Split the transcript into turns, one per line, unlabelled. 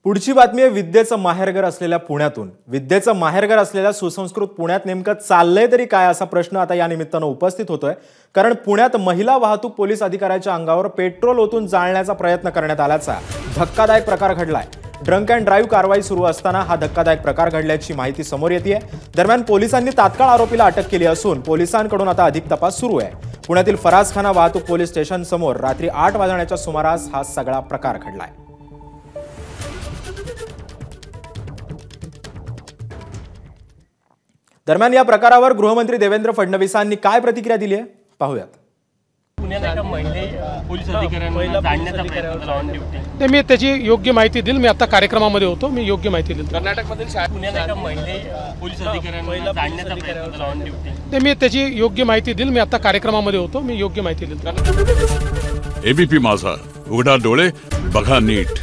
पुढची बातमी आहे विद्येचं माहेरघर असलेल्या पुण्यातून। विद्येचं माहेरघर असलेल्या सुसंस्कृत पुण्यात नेमकं चाललंय तरी काय असा प्रश्न आता या निमित्तानं उपस्थित होतोय। कारण पुण्यात महिला वाहतूक पोलीस अधिकाऱ्याच्या अंगावर पेट्रोल ओतून जाळण्याचा प्रयत्न करण्यात आल्याचा धक्कादायक प्रकार घडलाय। ड्रंक अँड ड्राईव्ह कारवाई सुरू असताना हा धक्कादायक प्रकार घडल्याची माहिती समोर येते। दरम्यान पोलिसांनी तात्काळ आरोपीला अटक केली असून पोलिसांकडून आता अधिक तपास सुरू आहे। पुण्यातील फरासखाना वाहतूक पोलीस स्टेशन समोर रात्री 8 वाजण्याच्या सुमारास हा सगळा प्रकार घडलाय। दरम्यान या प्रकारावर गृहमंत्री देवेंद्र फडणवीसांनी काय प्रतिक्रिया दिली आहे पाहूयात।
पुण्यात एका पोलीस अधिकाऱ्यांना जाळण्याचा प्रयत्न लावून ड्युटी
ते मी त्याची योग्य माहिती देईल। मी आता कार्यक्रमामध्ये होतो, मी योग्य माहिती देईल।
कर्नाटकमधील पुण्यात एका पोलीस अधिकाऱ्यांना जाळण्याचा प्रयत्न लावून ड्युटी
ते मी त्याची योग्य माहिती देईल। मी आता कार्यक्रमामध्ये होतो, मी योग्य माहिती देईल।
एबीपी माझा, उघडा डोळे बघा नीट।